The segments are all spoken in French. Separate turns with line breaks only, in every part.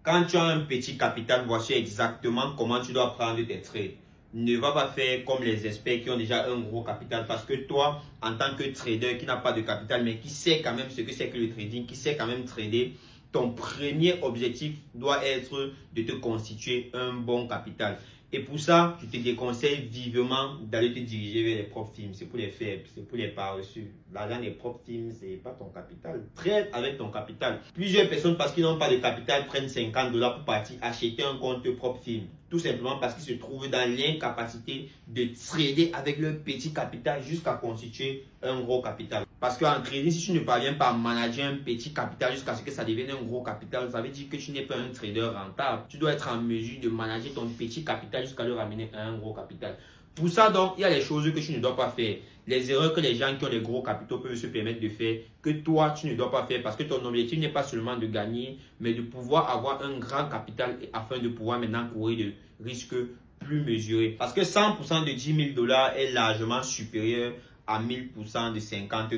Quand tu as un petit capital, voici exactement comment tu dois prendre tes trades. Ne va pas faire comme les experts qui ont déjà un gros capital, parce que toi, en tant que trader qui n'a pas de capital, mais qui sait quand même ce que c'est que le trading, qui sait quand même trader, ton premier objectif doit être de te constituer un bon capital. Et pour ça, je te déconseille vivement d'aller te diriger vers les propres films. C'est pour les faibles, c'est pour les paresseux. L'argent des propres films, c'est pas ton capital. Trade avec ton capital. Plusieurs personnes, parce qu'ils n'ont pas de capital, prennent 50 $ pour partir acheter un compte propre film. Tout simplement parce qu'ils se trouvent dans l'incapacité de trader avec leur petit capital jusqu'à constituer un gros capital. Parce qu'en trading, si tu ne parviens pas à manager un petit capital jusqu'à ce que ça devienne un gros capital, ça veut dire que tu n'es pas un trader rentable. Tu dois être en mesure de manager ton petit capital jusqu'à le ramener à un gros capital. Pour ça, donc, il y a les choses que tu ne dois pas faire. Les erreurs que les gens qui ont des gros capitaux peuvent se permettre de faire, que toi, tu ne dois pas faire, parce que ton objectif n'est pas seulement de gagner, mais de pouvoir avoir un grand capital afin de pouvoir maintenant courir de risques plus mesurés. Parce que 100% de 10 000 $ est largement supérieur à 1000% de 50 $.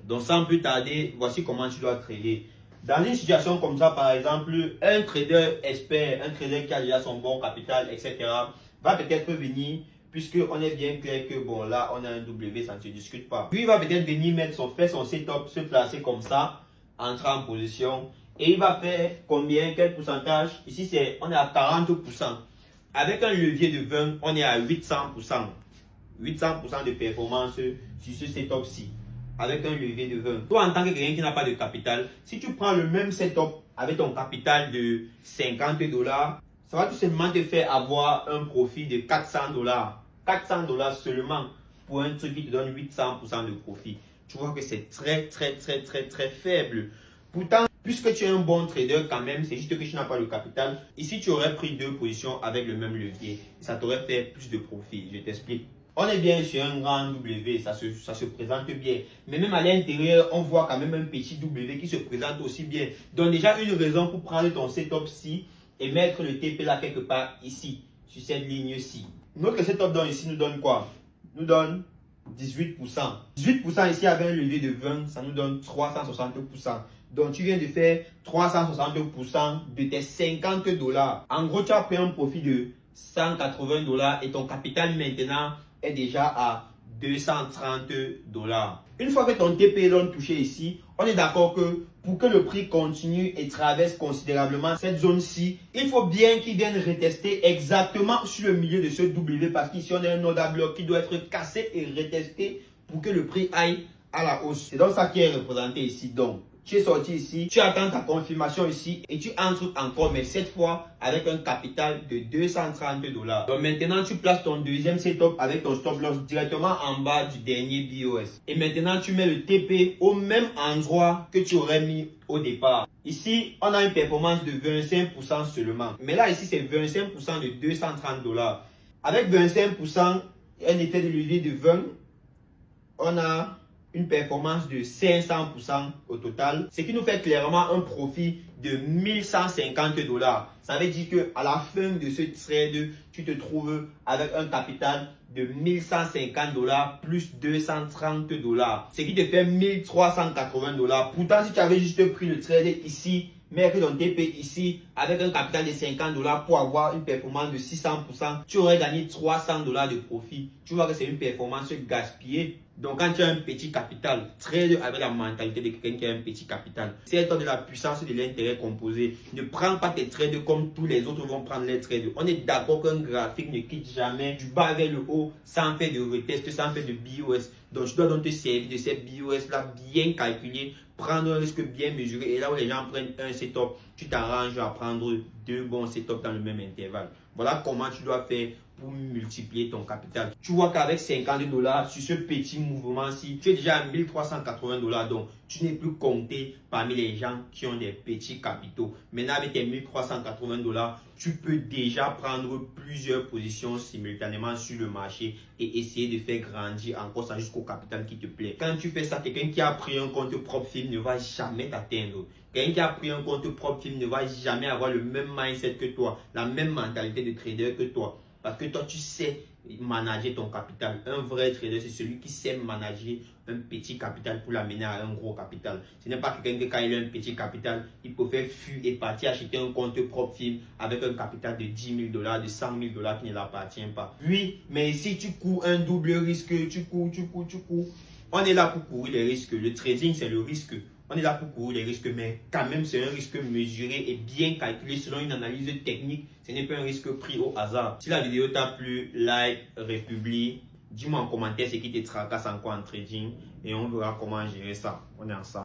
Donc, sans plus tarder, voici comment tu dois trader. Dans une situation comme ça, par exemple, un trader expert, un trader qui a déjà son bon capital, etc., va peut-être venir, puisqu'on est bien clair que, bon, là, on a un W, ça ne se discute pas. Puis, il va peut-être venir faire son setup, se placer comme ça, entrer en position, et il va faire combien, quel pourcentage? Ici, on est à 40%. Avec un levier de 20, on est à 800%. 800% de performance sur ce setup-ci, avec un levier de 20. Toi, en tant que quelqu'un qui n'a pas de capital, si tu prends le même setup avec ton capital de 50 $, ça va tout simplement te faire avoir un profit de 400 $. 400 $ seulement pour un truc qui te donne 800% de profit. Tu vois que c'est très faible. Pourtant, puisque tu es un bon trader quand même, c'est juste que tu n'as pas le capital. Ici, tu aurais pris deux positions avec le même levier. Ça t'aurait fait plus de profit. Je t'explique. On est bien sur un grand W, ça se présente bien. Mais même à l'intérieur, on voit quand même un petit W qui se présente aussi bien. Donc déjà, une raison pour prendre ton setup-ci et mettre le TP là quelque part ici, sur cette ligne-ci. Notre setup ici nous donne quoi? Nous donne 18%. 18% ici avec un levier de 20, ça nous donne 360%. Donc tu viens de faire 360% de tes 50 $. En gros, tu as pris un profit de 180 $ et ton capital maintenant est déjà à 230 $. Une fois que ton TP est touché ici, on est d'accord que pour que le prix continue et traverse considérablement cette zone-ci, il faut bien qu'il vienne retester exactement sur le milieu de ce W, parce qu'ici on a un order bloc qui doit être cassé et retesté pour que le prix aille à la hausse. C'est donc ça qui est représenté ici. Donc, tu es sorti ici, tu attends ta confirmation ici et tu entres encore, mais cette fois avec un capital de 230 $. Donc maintenant, tu places ton deuxième setup avec ton stop loss directement en bas du dernier BOS. Et maintenant, tu mets le TP au même endroit que tu aurais mis au départ. Ici, on a une performance de 25% seulement. Mais là, ici, c'est 25% de 230 $. Avec 25%, un effet de levier de 20, on a une performance de 500% au total, ce qui nous fait clairement un profit de 1150 $. Ça veut dire que à la fin de ce trade, tu te trouves avec un capital de 1150 $ plus 230 $, ce qui te fait 1380 $. Pourtant, si tu avais juste pris le trade ici, mais que ton TP ici, avec un capital de 50 $ pour avoir une performance de 600%, tu aurais gagné 300 $ de profit. Tu vois que c'est une performance gaspillée. Donc, quand tu as un petit capital, trade avec la mentalité de quelqu'un qui a un petit capital. C'est de la puissance de l'intérêt composé. Ne prends pas tes trades comme tous les autres vont prendre les trades. On est d'accord qu'un graphique ne quitte jamais du bas vers le haut sans faire de retest, sans faire de BOS. Donc, tu dois donc te servir de ces BOS là bien calculés, prendre un risque bien mesuré. Et là où les gens prennent un setup, tu t'arranges à prendre deux bons setups dans le même intervalle. Voilà comment tu dois faire pour multiplier ton capital. Tu vois qu'avec 50 $, sur ce petit mouvement-ci, tu es déjà à 1380 $. Donc, tu n'es plus compté parmi les gens qui ont des petits capitaux. Maintenant, avec tes 1380 $, tu peux déjà prendre plusieurs positions simultanément sur le marché et essayer de faire grandir encore ça jusqu'au capital qui te plaît. Quand tu fais ça, quelqu'un qui a pris un compte propre film ne va jamais t'atteindre. Quelqu'un qui a pris un compte propre film ne va jamais avoir le même mindset que toi, la même mentalité de trader que toi. Parce que toi, tu sais manager ton capital. Un vrai trader, c'est celui qui sait manager un petit capital pour l'amener à un gros capital. Ce n'est pas quelqu'un qui, quand il a un petit capital, il peut faire fuir et partir acheter un compte propre film avec un capital de 10 000 $, de 100 000 $ qui ne l'appartient pas. Oui, mais si tu cours un double risque, tu cours. On est là pour courir les risques. Le trading, c'est le risque. On est là pour courir les risques, mais quand même, c'est un risque mesuré et bien calculé selon une analyse technique. Ce n'est pas un risque pris au hasard. Si la vidéo t'a plu, like, republie. Dis-moi en commentaire ce qui te tracasse encore en trading et on verra comment gérer ça. On est ensemble.